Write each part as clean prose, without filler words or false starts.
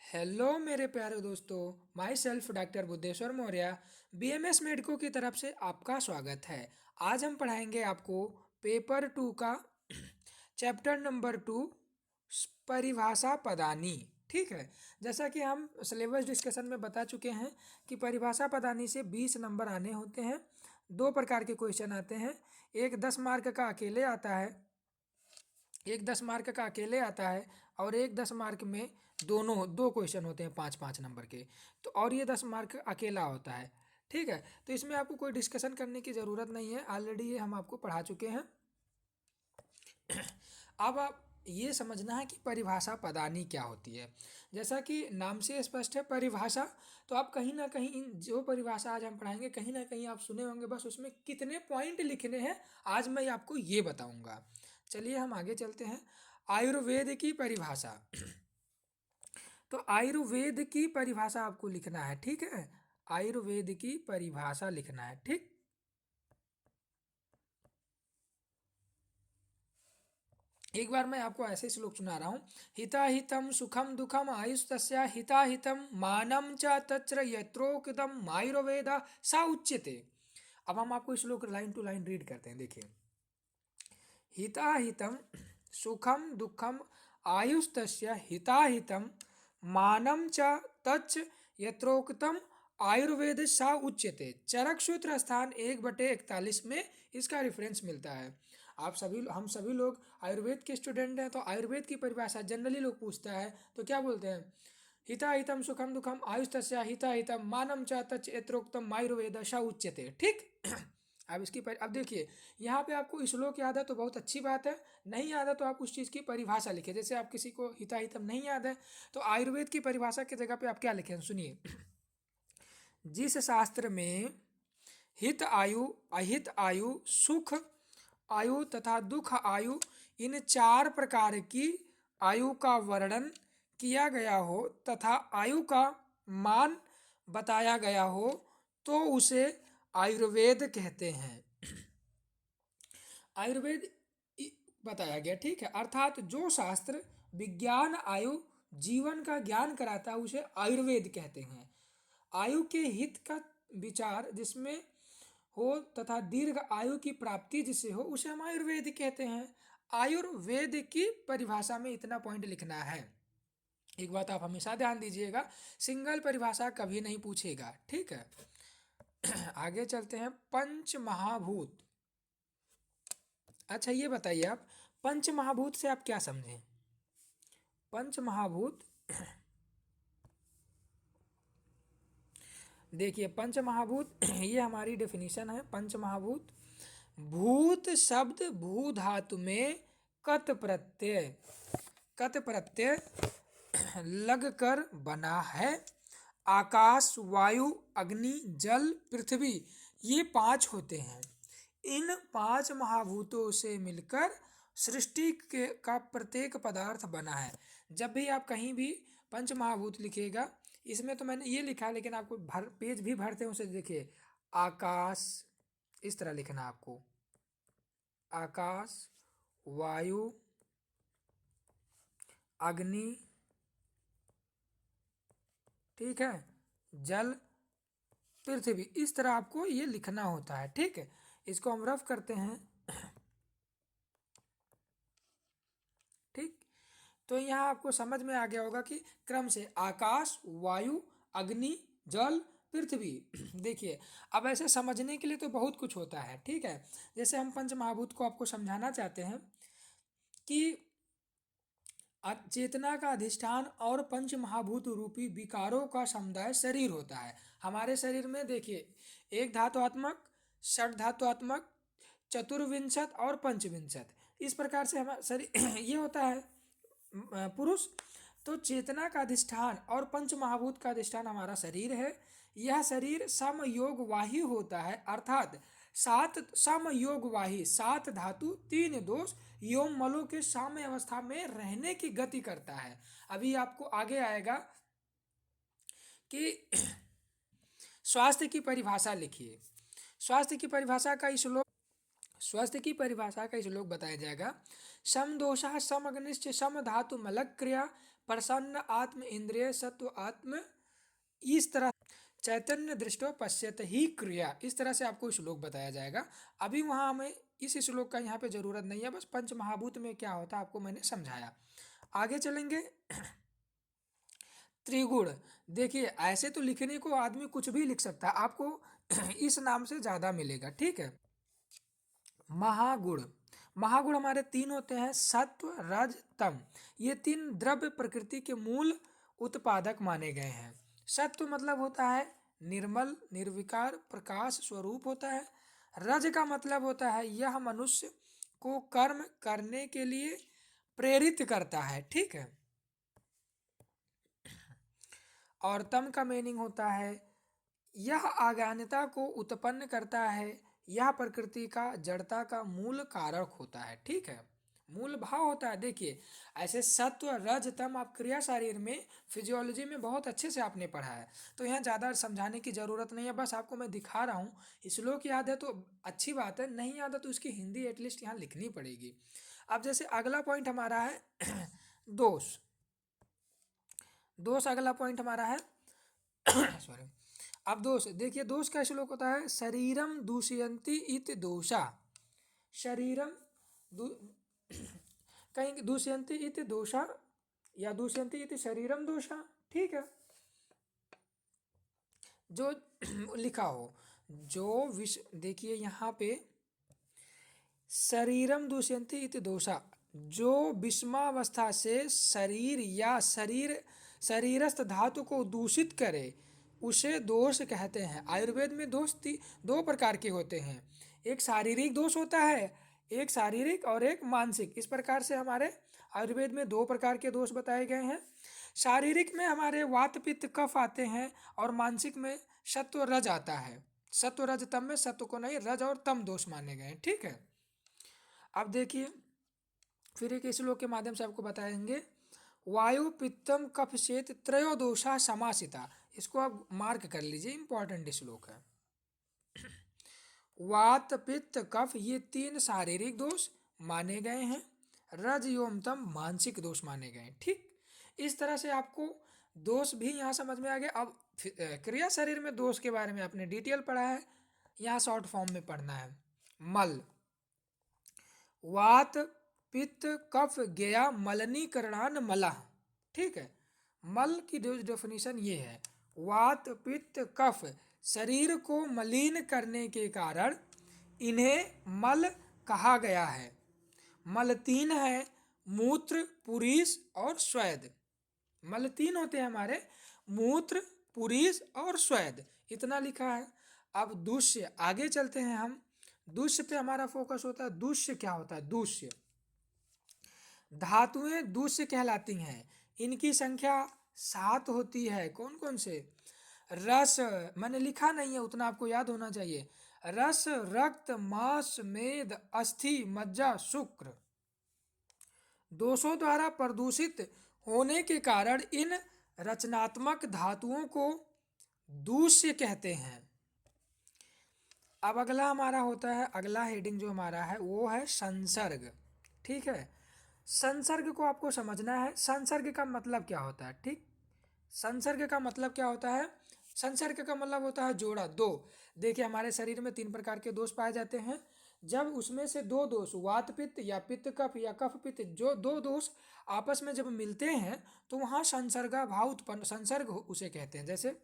Hello मेरे प्यारे दोस्तों। My self doctor Buddheshwar Maurya BMS medico की तरफ से आपका स्वागत है। आज हम पढ़ाएंगे आपको पेपर 2 का चैप्टर नंबर 2 परिभाषा पदानी। ठीक है। जैसा कि हम सिलेबस डिस्कशन में बता चुके हैं कि परिभाषा पदानी से 20 नंबर आने होते हैं। दो प्रकार के क्वेश्चन आते हैं। एक 10 मार्क का अकेले आता है, एक 10 मार्क का अकेले आता है और एक 10 मार्क में दोनों दो क्वेश्चन होते हैं 5-5 नंबर के। तो और ये 10 मार्क अकेला होता है। ठीक है। तो इसमें आपको कोई डिस्कशन करने की ज़रूरत नहीं है, ऑलरेडी ये हम आपको पढ़ा चुके हैं। अब आप ये समझना है कि परिभाषा पदानी क्या होती है। जैसा कि नाम से स्पष्ट है परिभाषा, तो आप कहीं ना कहीं इन जो परिभाषा आज हम पढ़ाएंगे कहीं ना कहीं आप सुने होंगे, बस उसमें कितने पॉइंट लिखने हैं आज मैं आपको ये बताऊंगा। चलिए हम आगे चलते हैं। आयुर्वेद की परिभाषा। तो आयुर्वेद की परिभाषा आपको लिखना है। ठीक है। आयुर्वेद की परिभाषा लिखना है। ठीक। एक बार मैं आपको ऐसे श्लोक सुना रहा हूँ। हिता हितम सुखम दुखम आयुस्तस्या हिता हितम मानम च तत्र यत्रोक्तम आयुर्वेद सा उच्यते। अब हम आपको श्लोक लाइन टू लाइन रीड करते हैं। देखिए, हिता हितम सुखम दुखम आयुस्तस्य हिता हितम मानम च तच्च यत्रोक्तम आयुर्वेद सा उच्यते। चरक सूत्र स्थान 1/41 में इसका रेफरेंस मिलता है। आप सभी हम सभी लोग आयुर्वेद के स्टूडेंट हैं, तो आयुर्वेद की परिभाषा जनरली लोग पूछता है तो क्या बोलते हैं? हिता हितम सुखम दुखम आयुस्तस्या हिता हितम मानम च तच्च यत्रोक्तम आयुर्वेद सा उच्यते। ठीक। अब देखिए, यहाँ पे आपको श्लोक याद है तो बहुत अच्छी बात है, नहीं याद है तो आप उस चीज़ की परिभाषा लिखें। जैसे आप किसी को हिताहितम नहीं याद है तो आयुर्वेद की परिभाषा की जगह पे आप क्या लिखें, सुनिए। जिस शास्त्र में हित आयु, अहित आयु, सुख आयु तथा दुख आयु, इन 4 प्रकार की आयु का वर्णन किया गया हो तथा आयु का मान बताया गया हो तो उसे आयुर्वेद कहते हैं। आयुर्वेद बताया गया। ठीक है। अर्थात जो शास्त्र विज्ञान आयु जीवन का ज्ञान कराता है उसे आयुर्वेद कहते हैं। आयु के हित का विचार जिसमें हो तथा दीर्घ आयु की प्राप्ति जिसे हो उसे हम आयुर्वेद कहते हैं। आयुर्वेद की परिभाषा में इतना पॉइंट लिखना है। एक बात आप हमेशा ध्यान दीजिएगा, सिंगल परिभाषा कभी नहीं पूछेगा। ठीक है। आगे चलते हैं। पंच महाभूत। अच्छा ये बताइए आप, पंच महाभूत से आप क्या समझें? पंच महाभूत, देखिए पंच महाभूत ये हमारी डेफिनेशन है। पंच महाभूत, भूत शब्द भू धातु में कत प्रत्यय लगकर बना है। आकाश, वायु, अग्नि, जल, पृथ्वी, ये 5 होते हैं। इन 5 महाभूतों से मिलकर सृष्टि के का प्रत्येक पदार्थ बना है। जब भी आप कहीं भी पंच महाभूत लिखिएगा, इसमें तो मैंने ये लिखा है लेकिन आपको पेज भी भरते हैं उसे देखिए। आकाश, इस तरह लिखना आपको। आकाश, वायु, अग्नि, ठीक है, जल, पृथ्वी, इस तरह आपको ये लिखना होता है। ठीक है। इसको हम रफ करते हैं। ठीक। तो यहाँ आपको समझ में आ गया होगा कि क्रम से आकाश, वायु, अग्नि, जल, पृथ्वी। देखिए, अब ऐसे समझने के लिए तो बहुत कुछ होता है। ठीक है। जैसे हम पंच महाभूत को आपको समझाना चाहते हैं कि चेतना का अधिष्ठान और पंच महाभूत रूपी विकारों का समुदाय शरीर होता है। हमारे शरीर में देखिए, एक धातुआत्मक, षड धातुआत्मक, चतुर्विंशत और पंचविंशत, इस प्रकार से हमारा शरीर ये होता है पुरुष। तो चेतना का अधिष्ठान और पंच महाभूत का अधिष्ठान हमारा शरीर है। यह शरीर समयोगवाही होता है, अर्थात 7 समयोगवाही, 7 धातु 3 दोष योम मलों के साम्य अवस्था में रहने की गति करता है। अभी आपको आगे आएगा कि स्वास्थ्य की परिभाषा लिखिए। स्वास्थ्य की परिभाषा का श्लोक, स्वास्थ्य की परिभाषा का श्लोक बताया जाएगा। सम दोषा सम अग्निश्च सम धातु मलक्रिया प्रसन्न आत्म इंद्रिय सत्व आत्म, इस तरह चैतन्य दृष्टो पश्यत ही क्रिया, इस तरह से आपको श्लोक बताया जाएगा। अभी वहाँ हमें इस श्लोक का यहाँ पे जरूरत नहीं है, बस पंच महाभूत में क्या होता है आपको मैंने समझाया। आगे चलेंगे। त्रिगुण, देखिए ऐसे तो लिखने को आदमी कुछ भी लिख सकता है, आपको इस नाम से ज्यादा मिलेगा, ठीक है। महागुण, महागुण हमारे तीन होते हैं, सत्व रज तम। ये तीन द्रव्य प्रकृति के मूल उत्पादक माने गए हैं। सत्व मतलब होता है निर्मल निर्विकार प्रकाश स्वरूप होता है। रज का मतलब होता है यह मनुष्य को कर्म करने के लिए प्रेरित करता है, ठीक है। और तम का मीनिंग होता है यह अज्ञानता को उत्पन्न करता है, यह प्रकृति का जड़ता का मूल कारक होता है, ठीक है, मूल भाव होता है। देखिए ऐसे सत्व रज तम आप क्रिया शरीर में फिजियोलॉजी में बहुत अच्छे से आपने पढ़ा है, तो यहाँ ज़्यादा समझाने की ज़रूरत नहीं है, बस आपको मैं दिखा रहा हूँ। श्लोक याद है तो अच्छी बात है, नहीं याद है तो उसकी हिंदी एटलीस्ट यहाँ लिखनी पड़ेगी। अब जैसे अगला पॉइंट हमारा है दोष। दोष अगला पॉइंट हमारा है सॉरी। अब दोष देखिए, दोष का श्लोक होता है शरीरम दूषयन्ति इत दोषा। शरीरम कहीं दूषयन्ति इत दोषा या दूषयन्ति इत शरीरम दोषा, ठीक है। जो लिखा हो जो विष, देखिए यहाँ पे शरीरम दूषयन्ति इति दोषा, जो विषमावस्था से शरीर या शरीरस्थ धातु को दूषित करे उसे दोष कहते हैं। आयुर्वेद में दोष दो प्रकार के होते हैं, एक शारीरिक दोष होता है, एक शारीरिक और एक मानसिक। इस प्रकार से हमारे आयुर्वेद में दो प्रकार के दोष बताए गए हैं। शारीरिक में हमारे वात पित्त कफ आते हैं और मानसिक में सत्व रज आता है। सत्व रज तम में सत्व को नहीं रज और तम दोष माने गए हैं, ठीक है। अब देखिए फिर एक श्लोक के माध्यम से आपको बताएंगे वायु पित्तम कफ शेत त्रयो दोषा समासिता। इसको आप मार्क कर लीजिए, इंपॉर्टेंट श्लोक है। वात पित्त कफ ये तीन शारीरिक दोष माने गए हैं, रज एवं तम मानसिक दोष माने गए, ठीक। इस तरह से आपको दोष भी यहाँ समझ में आ गया। अब क्रिया शरीर में दोष के बारे में आपने डिटेल पढ़ा है, यहाँ शॉर्ट फॉर्म में पढ़ना है। मल, वात पित्त कफ गया मलनीकरणान मला, ठीक है। मल की डेफिनेशन ये है, वात पित्त कफ शरीर को मलिन करने के कारण इन्हें मल कहा गया है। मल तीन है, मूत्र पुरीस और स्वेद। मल तीन होते हैं हमारे, मूत्र पुरीस और स्वेद, इतना लिखा है। अब दूष्य, आगे चलते हैं हम। दूष्य पे हमारा फोकस होता है। दूष्य क्या होता है? दूष्य धातुएं दूष्य कहलाती हैं, इनकी संख्या 7 होती है। कौन कौन से? रस, मैंने लिखा नहीं है उतना आपको याद होना चाहिए। रस, रक्त, मांस, मेद, अस्थि, मज्जा, शुक्र। दोषों द्वारा प्रदूषित होने के कारण इन रचनात्मक धातुओं को दूष्य कहते हैं। अब अगला हमारा होता है, अगला हेडिंग जो हमारा है वो है संसर्ग, ठीक है। संसर्ग को आपको समझना है, संसर्ग का मतलब क्या होता है, ठीक। संसर्ग का मतलब क्या होता है? संसर्ग का मतलब होता है जोड़ा, दो। देखिए हमारे शरीर में 3 प्रकार के दोष पाए जाते हैं। जब उसमें से 2 दोष, वात पित्त या पित्त कफ या कफ पित्त, जो 2 दोष आपस में जब मिलते हैं तो वहाँ संसर्गा भाव उत्पन्न, संसर्ग उसे कहते हैं। जैसे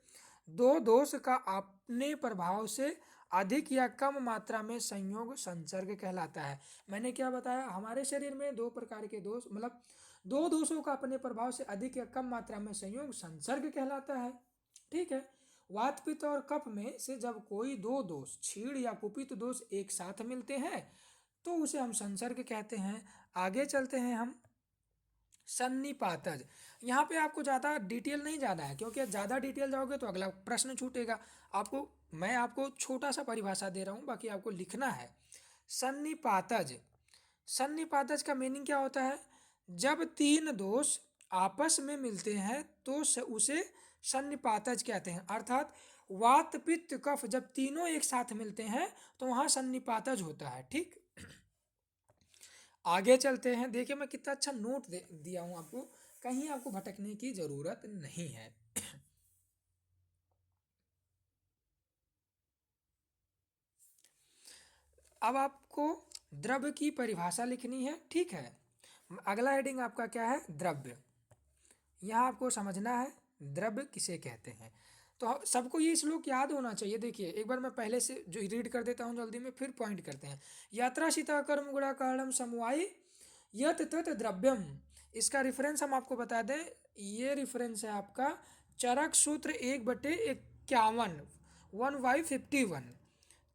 2 दोष का अपने प्रभाव से अधिक या कम मात्रा में संयोग संसर्ग कहलाता है। मैंने क्या बताया, हमारे शरीर में 2 प्रकार के दोष, मतलब 2 दोषों का अपने प्रभाव से अधिक या कम मात्रा में संयोग संसर्ग कहलाता है, ठीक है। वात पित्त और कफ में से जब कोई 2 दोष, क्षीण या कुपित दोष एक साथ मिलते हैं तो उसे हम संसर्ग कहते हैं। आगे चलते हैं हम, सन्निपातज। यहाँ पे आपको ज़्यादा डिटेल नहीं जाना है, क्योंकि ज़्यादा डिटेल जाओगे तो अगला प्रश्न छूटेगा आपको। मैं आपको छोटा सा परिभाषा दे रहा हूँ, बाकी आपको लिखना है। सन्निपातज, सन्निपातज का मीनिंग क्या होता है? जब 3 दोष आपस में मिलते हैं तो उसे सन्निपातज कहते हैं। अर्थात वात पित्त कफ जब तीनों एक साथ मिलते हैं तो वहाँ सन्निपातज होता है, ठीक। आगे चलते हैं। देखिए मैं कितना अच्छा नोट दिया हूँ आपको, कहीं आपको भटकने की जरूरत नहीं है। अब आपको द्रव्य की परिभाषा लिखनी है, ठीक है। अगला हेडिंग आपका क्या है, द्रव्य। यहाँ आपको समझना है द्रव्य किसे कहते हैं। तो सबको ये श्लोक याद होना चाहिए। देखिए एक बार मैं पहले से जो रीड कर देता हूँ जल्दी में, फिर पॉइंट करते हैं। यात्रा शीता कर्म गुणा कारणम समवायी यत तत द्रव्यम। इसका रेफरेंस हम आपको बता दें, ये रेफरेंस है आपका चरक सूत्र 1/51, 1/51।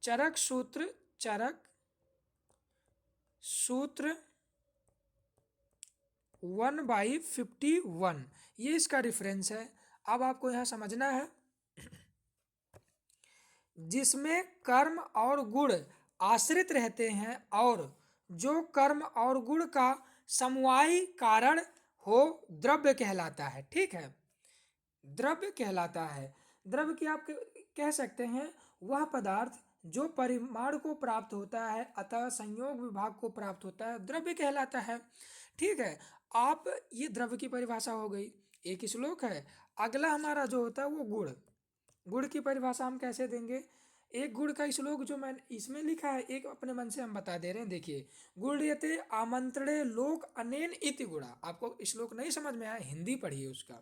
चरक सूत्र, चरक सूत्र 1/51, ये इसका रेफरेंस है। अब आपको यहाँ समझना है, जिसमें कर्म और गुण आश्रित रहते हैं और जो कर्म और गुण का समवायी कारण हो, द्रव्य कहलाता है, ठीक है। द्रव्य कहलाता है। द्रव्य की आप कह सकते हैं वह पदार्थ जो परिमाण को प्राप्त होता है अतः संयोग विभाग को प्राप्त होता है, द्रव्य कहलाता है, ठीक है। आप ये द्रव्य की परिभाषा हो गई, एक श्लोक है। अगला हमारा जो होता है वो गुण। गुण की परिभाषा हम कैसे देंगे, एक गुण का श्लोक जो मैंने इसमें लिखा है, एक अपने मन से हम बता दे रहे हैं। देखिए, गुण्यते आमंत्रणे लोक अनेन इति गुणा। आपको श्लोक नहीं समझ में आया, हिंदी पढ़िए उसका।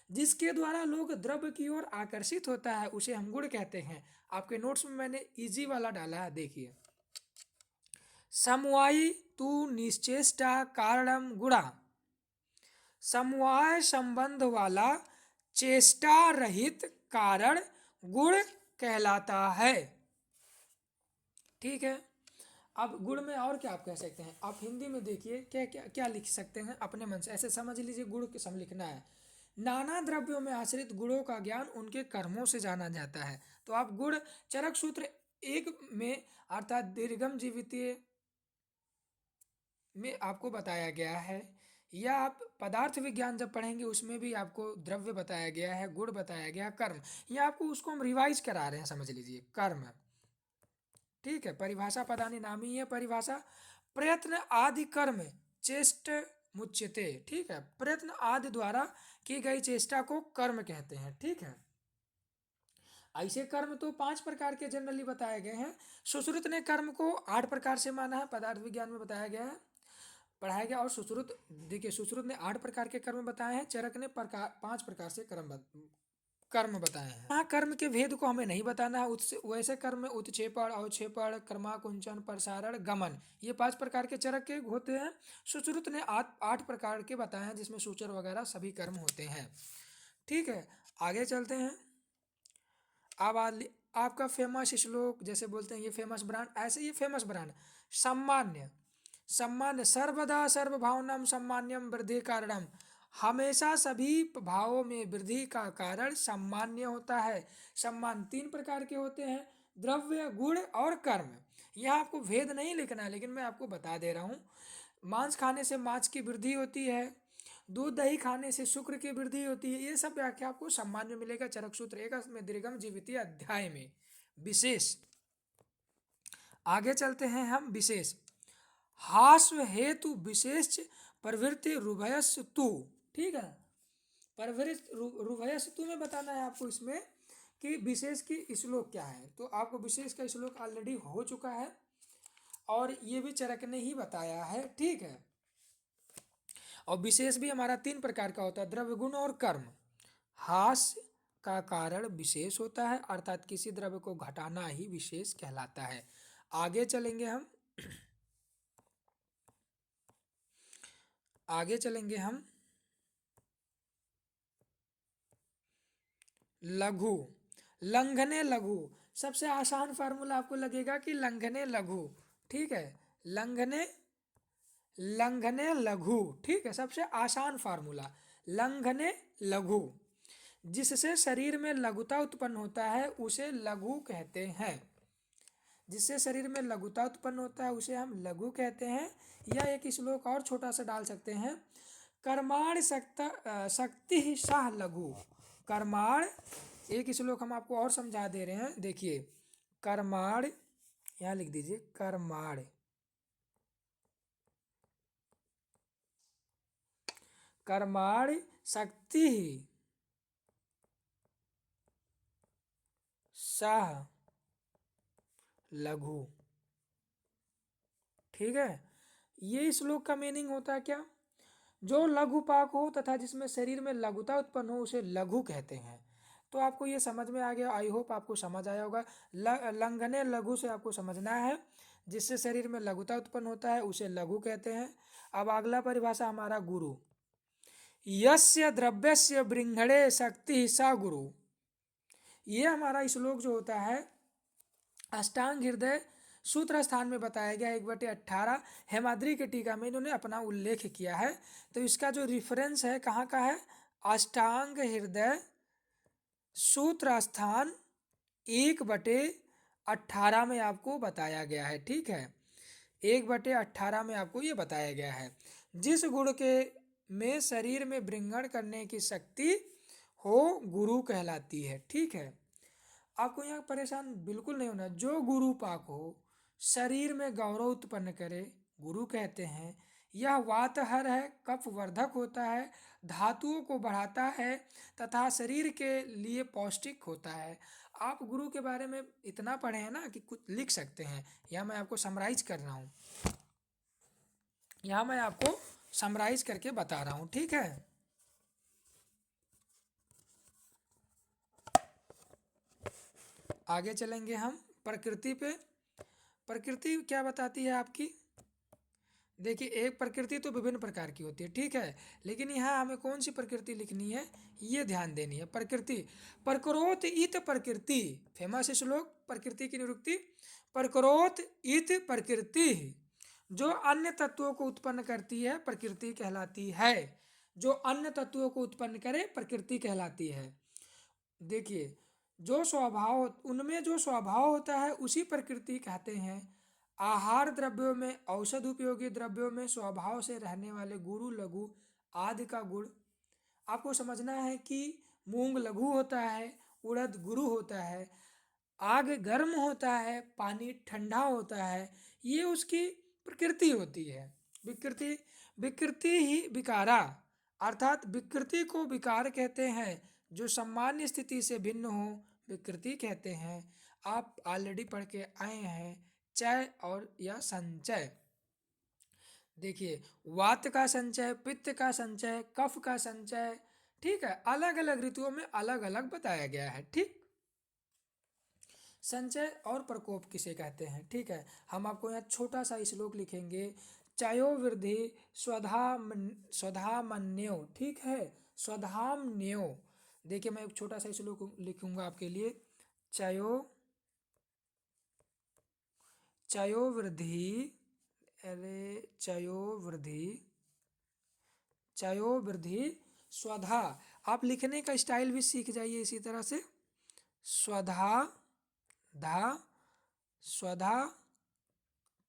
जिसके द्वारा लोग द्रव्य की ओर आकर्षित होता है उसे हम गुण कहते हैं। आपके नोट्स में मैंने इजी वाला डाला है, देखिए। समवायी तू निश्चेष्टा कारणम गुणा। समवाय संबंध वाला चेष्टा रहित कारण गुण कहलाता है, ठीक है। अब गुण में और क्या आप कह सकते हैं, आप हिंदी में देखिए क्या क्या क्या लिख सकते हैं अपने मन से, ऐसे समझ लीजिए गुण के सम लिखना है। नाना द्रव्यों में आश्रित गुणों का ज्ञान उनके कर्मों से जाना जाता है। तो आप गुण चरक सूत्र 1 में अर्थात दीर्घम जीवितीय में आपको बताया गया है, या आप पदार्थ विज्ञान जब पढ़ेंगे उसमें भी आपको द्रव्य बताया गया है, गुण बताया गया, कर्म। या आपको उसको हम रिवाइज करा रहे हैं, समझ लीजिए कर्म, ठीक है। परिभाषा पदानी नामी है परिभाषा, प्रयत्न आदि कर्म चेष्ट मुच्यते, ठीक है। प्रयत्न आदि द्वारा की गई चेष्टा को कर्म कहते हैं, ठीक है। ऐसे कर्म तो 5 प्रकार के जनरली बताए गए हैं। सुश्रुत ने कर्म को 8 प्रकार से माना है, पदार्थ विज्ञान में बताया गया है, पढ़ाया गया। और सुश्रुत, देखिए सुश्रुत ने 8 प्रकार के कर्म बताए हैं, चरक ने 5 प्रकार से कर्म बताए हैं। यहाँ कर्म के भेद को हमें नहीं बताना है। वैसे कर्म में उत्क्षेपण, अवक्षेपण, कर्माकुंचन, प्रसारण, गमन, ये 5 प्रकार के चरक के होते हैं। सुश्रुत ने 8 प्रकार के बताए हैं, जिसमें सूचर वगैरह सभी कर्म होते हैं, ठीक है। आगे चलते हैं। अब आपका फेमस श्लोक, जैसे बोलते हैं ये फेमस ब्रांड, ऐसे ये फेमस ब्रांड सम्मान्य। सम्मान्य सर्वदा सर्वभावनम सम्मान्यम वृद्धि कारणम। हमेशा सभी भावों में वृद्धि का कारण सम्मान्य होता है। सम्मान 3 प्रकार के होते हैं, द्रव्य, गुण और कर्म। यहाँ आपको भेद नहीं लिखना है, लेकिन मैं आपको बता दे रहा हूँ। मांस खाने से मांस की वृद्धि होती है, दूध दही खाने से शुक्र की वृद्धि होती है। ये सब व्याख्या आपको सम्मान में मिलेगा चरक सूत्र 1 में दीर्घम जीवितीय अध्याय में विशेष। आगे चलते हैं हम विशेष। हास्व हेतु विशेष प्रवृत्ति रुभयस तु, ठीक है। प्रवृत्ति रुभयस तु में बताना है आपको इसमें कि विशेष की श्लोक क्या है। तो आपको विशेष का श्लोक ऑलरेडी हो चुका है और ये भी चरक ने ही बताया है, ठीक है। और विशेष भी हमारा 3 प्रकार का होता है, द्रव्य, गुण और कर्म। हास का कारण विशेष होता है, अर्थात किसी द्रव्य को घटाना ही विशेष कहलाता है। आगे चलेंगे हम, आगे चलेंगे हम लघु। लंघने लघु, सबसे आसान फार्मूला आपको लगेगा कि लंघने लघु, ठीक है। लंघने लंघने लघु, ठीक है, सबसे आसान फार्मूला लंघने लघु। जिससे शरीर में लघुता उत्पन्न होता है उसे लघु कहते हैं। जिससे शरीर में लघुता उत्पन्न होता है उसे हम लघु कहते हैं। या एक श्लोक और छोटा सा डाल सकते हैं, कर्माण शक्ति सह लघु। कर्माण, एक श्लोक हम आपको और समझा दे रहे हैं, देखिए। कर्माण, यहाँ लिख दीजिए कर्माण। कर्माणि शक्ति सह लघु। ठीक है, ये श्लोक का मीनिंग होता है क्या? जो लघु पाक हो तथा जिसमें शरीर में लघुता उत्पन्न हो उसे लघु कहते हैं। तो आपको ये समझ में आ गया, आई होप आपको समझ आया होगा। लंघने लघु से आपको समझना है, जिससे शरीर में लघुता उत्पन्न होता है उसे लघु कहते हैं। अब अगला परिभाषा हमारा गुरु। यस्य द्रव्यस्य बृंहणे शक्ति सा गुरु। ये हमारा श्लोक जो होता है अष्टांग हृदय सूत्र स्थान में बताया गया 1/18। हेमाद्री के टीका में इन्होंने अपना उल्लेख किया है। तो इसका जो रिफरेंस है कहाँ का है? अष्टांग हृदय सूत्र स्थान 1/18 में आपको बताया गया है। ठीक है, 1/18 में आपको ये बताया गया है। जिस गुण के में शरीर में बृंगण करने की शक्ति हो गुरु कहलाती है। ठीक है, आपको यहाँ परेशान बिल्कुल नहीं होना। जो गुरु पाक हो, शरीर में गौरव उत्पन्न करे, गुरु कहते हैं। यह वातहर है, कफ वर्धक होता है, धातुओं को बढ़ाता है तथा शरीर के लिए पौष्टिक होता है। आप गुरु के बारे में इतना पढ़े हैं ना कि कुछ लिख सकते हैं। यहाँ मैं आपको समराइज कर रहा हूँ, यहाँ मैं आपको समराइज करके बता रहा हूँ। ठीक है, आगे चलेंगे हम प्रकृति पे। प्रकृति क्या बताती है आपकी? देखिए, एक प्रकृति तो विभिन्न प्रकार की होती है। ठीक है, लेकिन यहाँ हमें कौन सी प्रकृति लिखनी है ये ध्यान देनी है। प्रकृति प्रकरोत इत प्रकृति, फेमस श्लोक प्रकृति की निरुक्ति। प्रकरोत इत प्रकृति, जो अन्य तत्वों को उत्पन्न करती है प्रकृति कहलाती है। जो अन्य तत्वों को उत्पन्न करे प्रकृति कहलाती है। देखिए, जो स्वभाव उनमें जो स्वभाव होता है उसी प्रकृति कहते हैं। आहार द्रव्यों में, औषध उपयोगी द्रव्यों में स्वभाव से रहने वाले गुरु लघु आदि का गुण आपको समझना है कि मूंग लघु होता है, उड़द गुरु होता है, आग गर्म होता है, पानी ठंडा होता है, ये उसकी प्रकृति होती है। विकृति विकृति ही विकारा, अर्थात विकृति को विकार कहते हैं। जो सामान्य स्थिति से भिन्न हो विकृति कहते हैं। आप ऑलरेडी पढ़ के आए हैं चय और या संचय। देखिए, वात का संचय, पित्त का संचय, कफ का संचय। ठीक है, अलग अलग ऋतुओं में अलग अलग बताया गया है। ठीक, संचय और प्रकोप किसे कहते हैं? ठीक है, हम आपको यहाँ छोटा सा श्लोक लिखेंगे। चयो वृद्धि स्वधामन्यो। ठीक है, स्वधामन्यो। देखिए, मैं एक छोटा सा श्लोक लिखूंगा आपके लिए। चयो चयो वृद्धि, अरे चयो वृद्धि, चयो वृद्धि स्वधा। आप लिखने का स्टाइल भी सीख जाइए इसी तरह से। स्वधा धा स्वधा।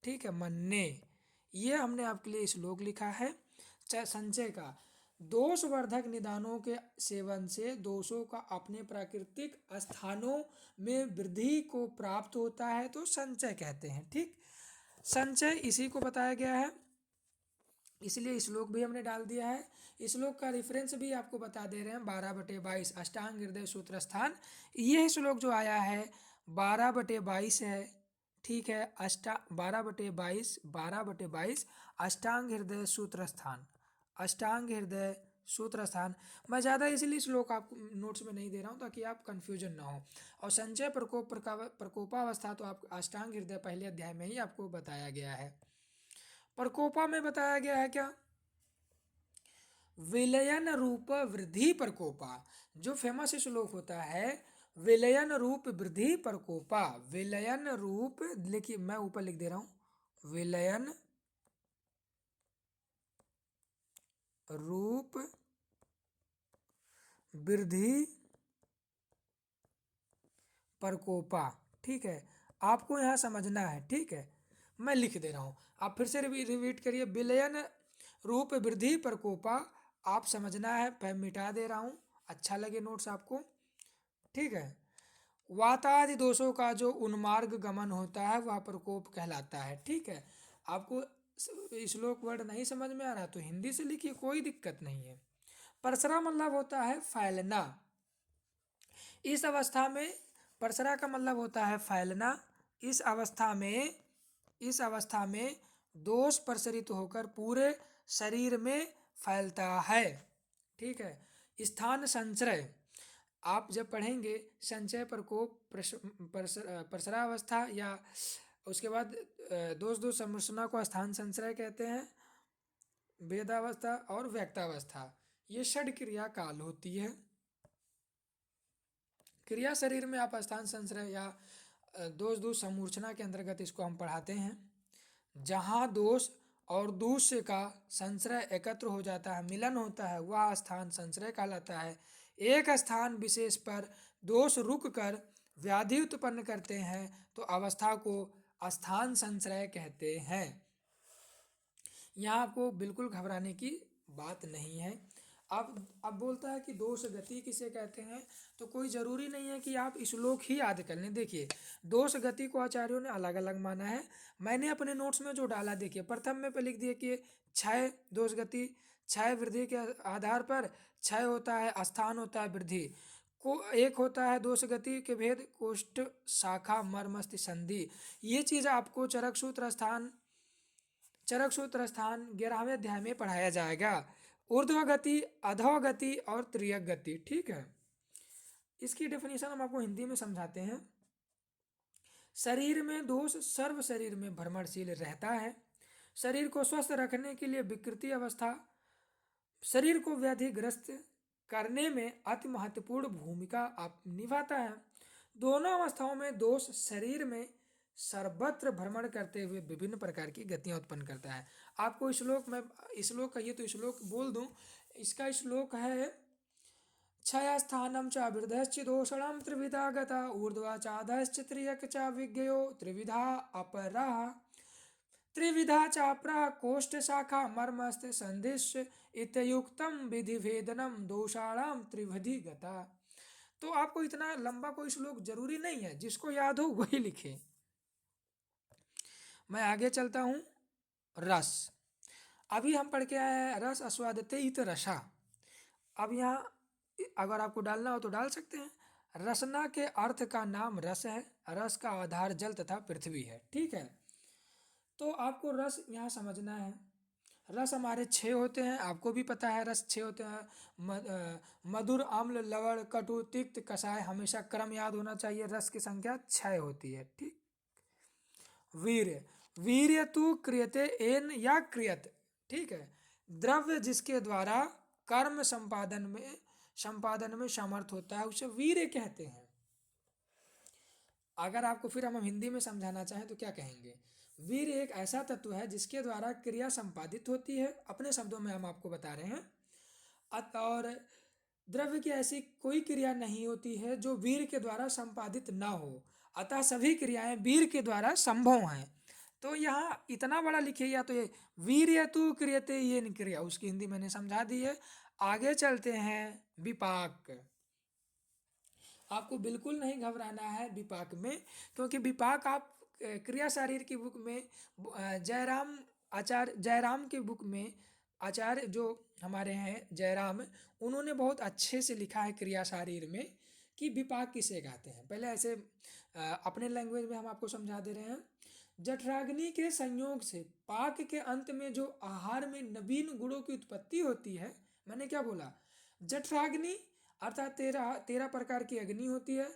ठीक है, मन्ने। ये हमने आपके लिए श्लोक लिखा है। संचय का, दोषवर्धक निदानों के सेवन से दोषों का अपने प्राकृतिक स्थानों में वृद्धि को प्राप्त होता है तो संचय कहते हैं। ठीक, संचय इसी को बताया गया है, इसलिए श्लोक भी हमने डाल दिया है। श्लोक का रेफरेंस भी आपको बता दे रहे हैं, 12/22 अष्टांग हृदय सूत्र स्थान। यह श्लोक जो आया है 12/22 है। ठीक है, 12/22 अष्टांग हृदय सूत्र स्थान, अष्टांग हृदय सूत्र स्थान। मैं ज़्यादा इसलिए श्लोक आपको नोट्स में नहीं दे रहा हूँ ताकि आप कंफ्यूजन ना हो। और संचय प्रकोपावस्था तो आप अष्टांग हृदय पहले अध्याय में ही आपको बताया गया है। प्रकोपा में बताया गया है क्या? विलयन रूप वृद्धि प्रकोपा, जो फेमस श्लोक होता है विलयन रूप वृद्धि प्रकोपा। विलयन रूप, लिखिए मैं ऊपर लिख दे रहा हूं, विलयन रूप वृद्धि प्रकोपा। ठीक है, आपको यहाँ समझना है। ठीक है, मैं लिख दे रहा हूँ, आप फिर से रिपीट करिए। विलयन रूप वृद्धि प्रकोपा, आप समझना है, मैं मिटा दे रहा हूँ, अच्छा लगे नोट्स आपको। ठीक है, वातादि दोषों का जो उन्मार्ग गमन होता है वह प्रकोप कहलाता है। ठीक है, आपको श्लोक वर्ड नहीं समझ में आ रहा तो हिंदी से लिखिए, कोई दिक्कत नहीं है। परसरा मतलब होता है फैलना। इस अवस्था में परसरा का मतलब होता है फैलना। इस अवस्था में दोष प्रसरित होकर पूरे शरीर में फैलता है। ठीक है। स्थान संचय, आप जब पढ़ेंगे संचय प्रकोप परसरावस्था या उसके बाद दोष दोष संरचना को स्थान संचय कहते हैं। वेदावस्था और व्यक्तावस्था, ये षड क्रिया काल होती है। क्रिया शरीर में आप स्थान संचय या दोष दोष समूर्छना के अंतर्गत इसको हम पढ़ाते हैं। जहाँ दोष और दूष्य का संचय एकत्र हो जाता है, मिलन होता है, वह स्थान संचय कहलाता है। एक स्थान विशेष पर दोष रुक कर व्याधि उत्पन्न करते हैं तो अवस्था को स्थान संचय कहते हैं। यहाँ आपको बिल्कुल घबराने की बात नहीं है। अब बोलता है कि दोष गति किसे कहते हैं, तो कोई ज़रूरी नहीं है कि आप श्लोक ही याद कर लें। देखिए, दोष गति को आचार्यों ने अलग अलग माना है। मैंने अपने नोट्स में जो डाला, देखिए प्रथम में पे लिख दिए कि क्षय दोष गति, क्षय वृद्धि के आधार पर क्षय होता है, स्थान होता है वृद्धि को, एक होता है दोष गति के भेद कोष्ठ शाखा मर्मस्थ संधि। ये चीज़ आपको चरक सूत्र स्थान 11वें अध्याय में पढ़ाया जाएगा। ऊर्ध्व गति, अधो गति और त्रियक गति। ठीक है, इसकी डेफिनेशन हम आपको हिंदी में समझाते हैं। शरीर में दोष सर्व शरीर में भ्रमणशील रहता है। शरीर को स्वस्थ रखने के लिए विकृति अवस्था शरीर को व्याधिग्रस्त करने में अति महत्वपूर्ण भूमिका निभाता है। दोनों अवस्थाओं में दोष शरीर में सर्वत्र भ्रमण करते हुए विभिन्न प्रकार की गतियां उत्पन्न करता है। आपको श्लोक कहिए तो श्लोक बोल दूं। इसका श्लोक है क्षयस्थानं च वृद्धश्च दोषणं त्रिविधा गता ऊर्ध्वा चाधश्च त्रियक च विज्ञयो त्रिविधा अपरः त्रिविधा चापरा कोष्ठ शाखा मर्मस्थ संधिश्च इत्युक्तम विधिभेदनम दोषाणाम त्रिविधि गता। तो आपको इतना लंबा कोई श्लोक जरूरी नहीं है, जिसको याद हो वही लिखे। मैं आगे चलता हूँ। रस, अभी हम पढ़ के आए हैं रस आस्वादते इत रसा। अब यहाँ अगर आपको डालना हो तो डाल सकते हैं। रसना के अर्थ का नाम रस है। रस का आधार जल तथा पृथ्वी है। ठीक है, तो आपको रस यहाँ समझना है। रस हमारे 6 होते हैं, आपको भी पता है रस 6 होते हैं। मधुर, अम्ल, लवण, कटु, तिक्त, कषाय। हमेशा क्रम याद होना चाहिए। रस की संख्या 6 होती है। ठीक। वीर्य, वीर्य तु क्रियते एन या क्रियत। ठीक है, द्रव्य जिसके द्वारा कर्म संपादन में समर्थ होता है उसे वीर्य कहते हैं। अगर आपको फिर हम हिंदी में समझाना चाहें तो क्या कहेंगे? वीर्य एक ऐसा तत्व है जिसके द्वारा क्रिया संपादित होती है। अपने शब्दों में हम आपको बता रहे हैं। और द्रव्य की ऐसी कोई क्रिया नहीं होती है जो वीर्य के द्वारा संपादित ना हो। अतः सभी क्रियाएं वीर्य के द्वारा संभव हैं। तो यहाँ इतना बड़ा लिखिए, या तो ये वीर्य तु क्रियते ये नहीं क्रिया, उसकी हिंदी मैंने समझा दी है। आगे चलते हैं विपाक। आपको बिल्कुल नहीं घबराना है विपाक में, क्योंकि विपाक आप क्रिया शारीर की बुक में जयराम की बुक में आचार्य जो हमारे हैं जयराम, उन्होंने बहुत अच्छे से लिखा है क्रिया शारीर में कि विपाक किसे कहते हैं। पहले ऐसे अपने लैंग्वेज में हम आपको समझा दे रहे हैं। जठराग्नि के संयोग से पाक के अंत में जो आहार में नवीन गुणों की उत्पत्ति होती है। मैंने क्या बोला? जठराग्नि अर्थात 13 प्रकार की अग्नि होती है।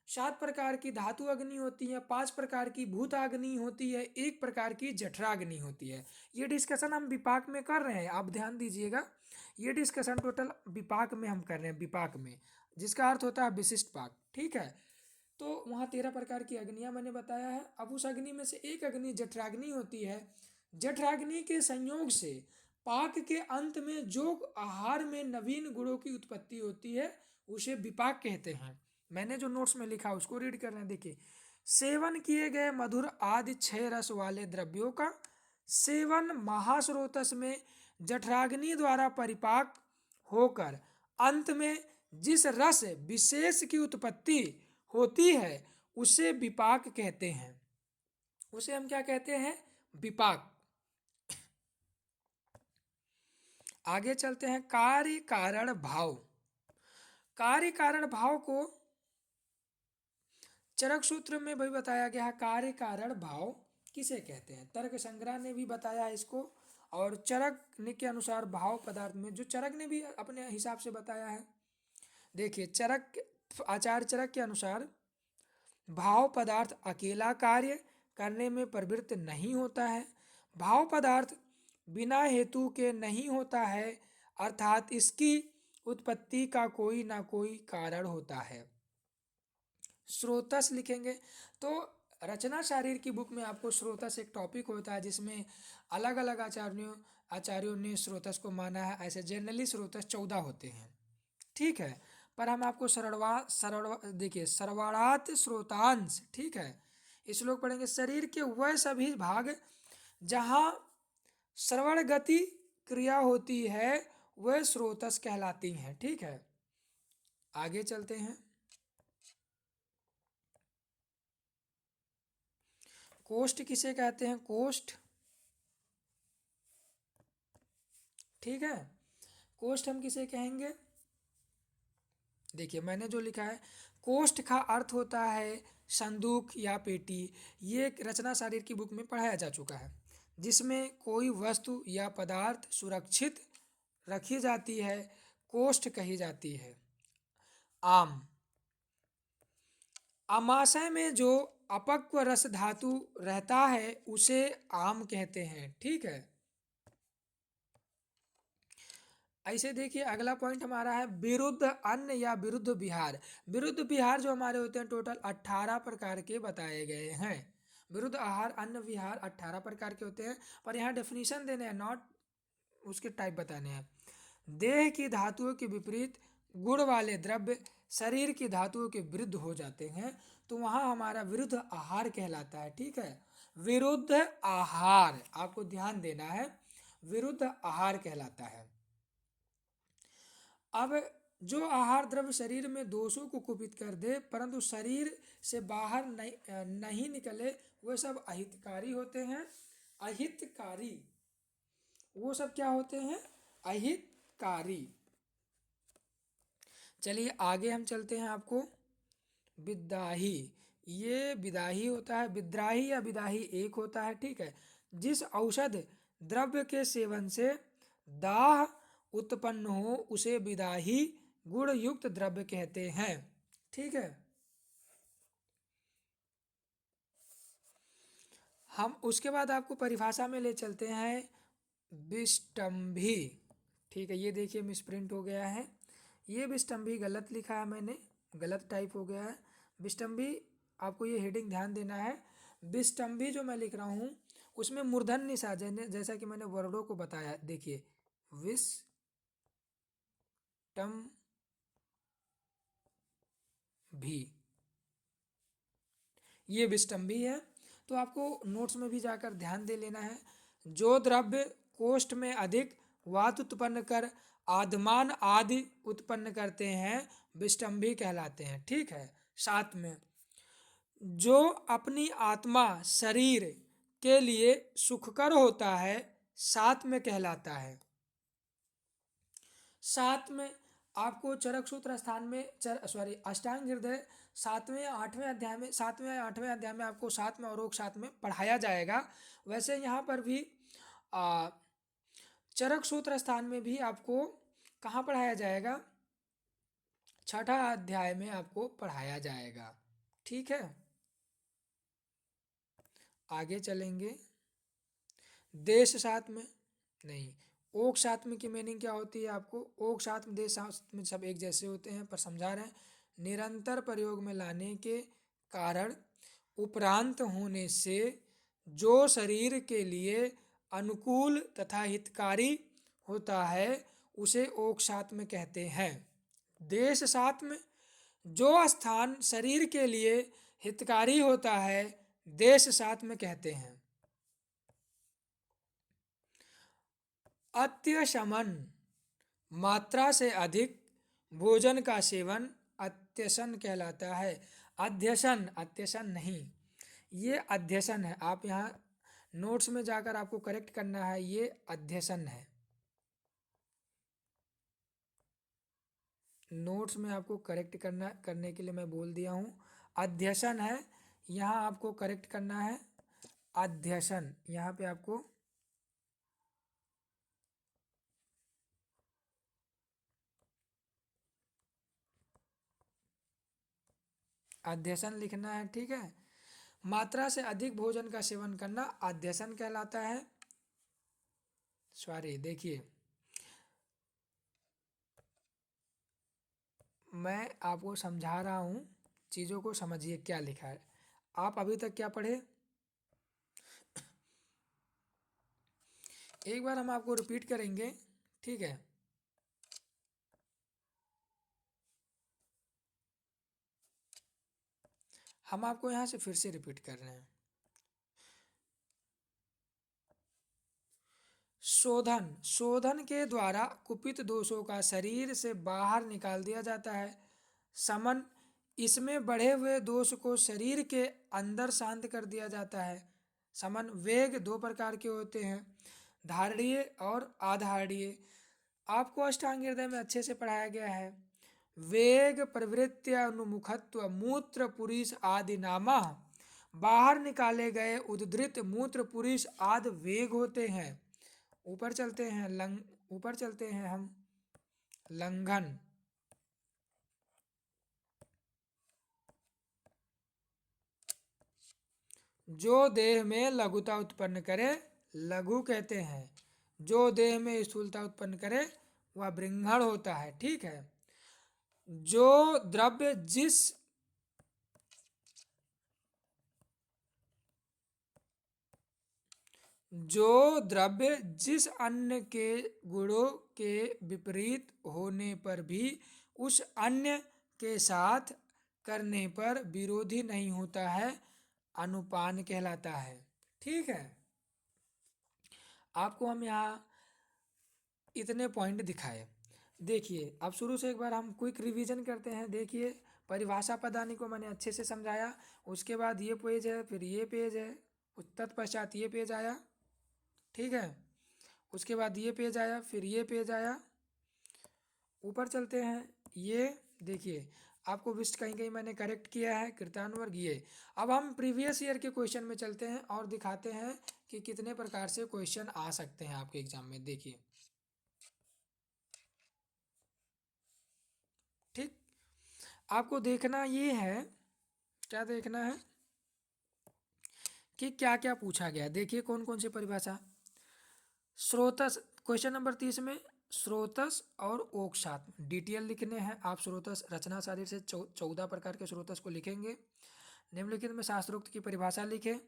7 प्रकार की धातु अग्नि होती है, 5 प्रकार की भूत अग्नि होती है, 1 प्रकार की जठराग्नि होती है। ये डिस्कशन हम विपाक में कर रहे हैं, आप ध्यान दीजिएगा। ये डिस्कशन टोटल विपाक में हम कर रहे हैं, विपाक में, जिसका अर्थ होता है विशिष्ट पाक। ठीक है, तो वहाँ 13 प्रकार की अग्नियाँ मैंने बताया है। अब उस अग्नि में से एक अग्नि जठराग्नि होती है। जठराग्नि के संयोग से पाक के अंत में जो आहार में नवीन गुणों की उत्पत्ति होती है उसे विपाक कहते हैं। मैंने जो नोट्स में लिखा उसको रीड कर रहे हैं। देखिए, सेवन किए गए मधुर आदि 6 रस वाले द्रव्यों का सेवन महास्रोतस में जठराग्नि द्वारा परिपाक होकर अंत में जिस रस विशेष की उत्पत्ति होती है उसे विपाक कहते हैं। उसे हम क्या कहते हैं? विपाक। आगे चलते हैं कार्य कारण भाव। कार्य कारण भाव को चरक सूत्र में भी बताया गया है। कार्य कारण भाव किसे कहते हैं? तर्क संग्रह ने भी बताया है इसको, और चरक ने के अनुसार भाव पदार्थ में, जो चरक ने भी अपने हिसाब से बताया है। देखिए, चरक, आचार्य चरक के अनुसार भाव पदार्थ अकेला कार्य करने में प्रवृत्त नहीं होता है। भाव पदार्थ बिना हेतु के नहीं होता है, अर्थात इसकी उत्पत्ति का कोई ना कोई कारण होता है। स्रोतस लिखेंगे तो रचना शारीर की बुक में आपको स्रोतस एक टॉपिक होता है, जिसमें अलग अलग आचार्यों ने स्रोतस को माना है। ऐसे जनरली स्रोतस 14 होते हैं, ठीक है। पर हम आपको देखिए, सर्वाणात स्रोतांश, ठीक है, इस श्लोक पढ़ेंगे। शरीर के वह सभी भाग जहाँ श्रवण गति क्रिया होती है वह स्रोतस कहलाती हैं, ठीक है। आगे चलते हैं। कोष्ठ किसे कहते हैं? कोष्ठ, ठीक है। कोष्ठ हम किसे कहेंगे? देखिए, मैंने जो लिखा है, कोष्ठ का अर्थ होता है संदूक या पेटी। ये एक रचना शारीर की बुक में पढ़ाया जा चुका है, जिसमें कोई वस्तु या पदार्थ सुरक्षित रखी जाती है, कोष्ठ कही जाती है। आम, आमाशय में जो अपक्व रस धातु रहता है उसे आम कहते हैं, ठीक है। ऐसे देखिए, अगला पॉइंट हमारा है विरुद्ध अन्न या विरुद्ध विहार। विरुद्ध विहार जो हमारे होते हैं, टोटल 18 प्रकार के बताए गए हैं। विरुद्ध आहार, अन्न विहार 18 प्रकार के होते हैं, पर यहाँ डेफिनेशन देने हैं, नॉट उसके टाइप बताने हैं। देह की धातुओं के विपरीत गुण वाले द्रव्य शरीर की धातुओं के विरुद्ध हो जाते हैं, तो वहाँ हमारा विरुद्ध आहार कहलाता है, ठीक है। विरुद्ध आहार आपको ध्यान देना है, विरुद्ध आहार कहलाता है। अब जो आहार द्रव्य शरीर में दोषों को कुपित कर दे परंतु शरीर से बाहर नहीं निकले, वे सब अहितकारी होते हैं। अहितकारी, वो सब क्या होते हैं? अहितकारी। चलिए आगे हम चलते हैं। आपको विद्राही, ये विदाही होता है, विद्राही या विदाही एक होता है, ठीक है। जिस औषध द्रव्य के सेवन से दाह उत्पन्न हो उसे विदाही गुण युक्त द्रव्य कहते हैं, ठीक है। हम उसके बाद आपको परिभाषा में ले चलते हैं विष्टम्भी, ठीक है। ये देखिए मिसप्रिंट हो गया है, ये विष्टम्भी गलत लिखा है मैंने, गलत टाइप हो गया है। विष्टम्भी, आपको ये हेडिंग ध्यान देना है। विष्टम्भी जो मैं लिख रहा हूँ उसमें मूर्धन निशा, जैसा कि मैंने वर्डों को बताया, देखिए विष्टम भी, ये विष्टम्भी है। तो आपको नोट्स में भी जाकर ध्यान दे लेना है। जो द्रव्य कोष्ठ में अधिक वात उत्पन्न कर आधमान आदि उत्पन्न करते हैं विष्टम्भी कहलाते हैं, ठीक है। साथ में जो अपनी आत्मा शरीर के लिए सुखकर होता है साथ में कहलाता है। साथ में आपको चरक सूत्र स्थान में अष्टांग हृदय 7वें या 8वें अध्याय में, 7वें या 8वें अध्याय में आपको साथ में और रोग साथ में पढ़ाया जाएगा। वैसे यहाँ पर भी चरक सूत्र स्थान में भी आपको कहाँ पढ़ाया जाएगा? 6ठा अध्याय में आपको पढ़ाया जाएगा, ठीक है। आगे चलेंगे। देश साथ में नहीं, ओक सात्म की मीनिंग क्या होती है? आपको ओक सात्म देश सात्म सब एक जैसे होते हैं, पर समझा रहे हैं। निरंतर प्रयोग में लाने के कारण उपरांत होने से जो शरीर के लिए अनुकूल तथा हितकारी होता है उसे ओक सात्म कहते हैं। देश सात्म, जो स्थान शरीर के लिए हितकारी होता है देश सात्म कहते हैं। अत्यशमन, मात्रा से अधिक भोजन का सेवन अत्यसन कहलाता है। अध्यसन, अत्यसन नहीं, ये अध्यसन है। आप यहाँ नोट्स में जाकर आपको करेक्ट करना है, ये अध्यसन है। नोट्स में आपको करेक्ट करने के लिए मैं बोल दिया हूँ। अध्यसन है, यहाँ आपको करेक्ट करना है। अध्यसन यहाँ पे आपको अध्यसन लिखना है, ठीक है। मात्रा से अधिक भोजन का सेवन करना अध्यसन कहलाता है। सॉरी, देखिए मैं आपको समझा रहा हूँ, चीज़ों को समझिए क्या लिखा है। आप अभी तक क्या पढ़े, एक बार हम आपको रिपीट करेंगे, ठीक है। हम आपको यहाँ से फिर से रिपीट कर रहे हैं। शोधन, शोधन के द्वारा कुपित दोषों का शरीर से बाहर निकाल दिया जाता है। समन, इसमें बढ़े हुए दोष को शरीर के अंदर शांत कर दिया जाता है। समन, वेग दो प्रकार के होते हैं, धारणीय और अधारणीय। आपको अष्टांग हृदय में अच्छे से पढ़ाया गया है। वेग प्रवृत्ति उन्मुखत्व मूत्र पुरीष आदि नामा, बाहर निकाले गए उद्धृत मूत्र पुरीष आदि वेग होते हैं। ऊपर चलते हैं, ऊपर चलते हैं हम। लंघन, जो देह में लघुता उत्पन्न करे लघु कहते हैं। जो देह में स्थूलता उत्पन्न करे वह बृंहण होता है, ठीक है। जो द्रव्य जिस जो द्रव्य जिस अन्य के गुणों के विपरीत होने पर भी उस अन्य के साथ करने पर विरोधी नहीं होता है, अनुपान कहलाता है, ठीक है। आपको हम यहाँ इतने पॉइंट दिखाए। देखिए अब शुरू से एक बार हम क्विक रिवीजन करते हैं। देखिए परिभाषा पदानी को मैंने अच्छे से समझाया, उसके बाद ये पेज है, फिर ये पेज है, तत्पश्चात ये पेज आया, ठीक है। उसके बाद ये पेज आया, फिर ये पेज आया। ऊपर चलते हैं, ये देखिए आपको विस्ट कहीं कहीं मैंने करेक्ट किया है, कृतानुवर्ग ये। अब हम प्रीवियस ईयर के क्वेश्चन में चलते हैं और दिखाते हैं कि कितने प्रकार से क्वेश्चन आ सकते हैं आपके एग्जाम में। देखिए ठीक, आपको देखना ये है, क्या देखना है कि क्या क्या पूछा गया। देखिए कौन कौन सी परिभाषा। स्रोतस, क्वेश्चन नंबर 30 में स्रोतस और ओकसात डीटीएल लिखने हैं आप। स्रोतस रचना शरीर से 14 प्रकार के स्रोतस को लिखेंगे। निम्नलिखित में शास्त्रोक्त की परिभाषा लिखें।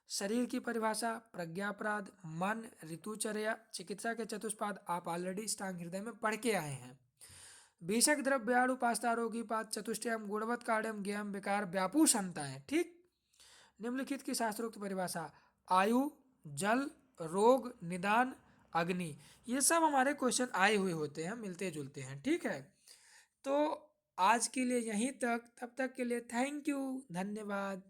शरीर की परिभाषा, प्रज्ञापराध, मन, ऋतुचर्या, चिकित्सा के चतुष्पाद आप ऑलरेडी अष्टांग हृदय में पढ़ के आए हैं। भीषक द्रव्याणु पास्तारोगी पाद चतुष्टयम गुणवत कार्यम ज्ञान विकार व्यापूषणता है, ठीक। निम्नलिखित की शास्त्रोक्त परिभाषा, आयु, जल, रोग, निदान, अग्नि, ये सब हमारे क्वेश्चन आए हुए होते हैं, मिलते जुलते हैं, ठीक है। तो आज के लिए यहीं तक, तब तक के लिए थैंक यू, धन्यवाद।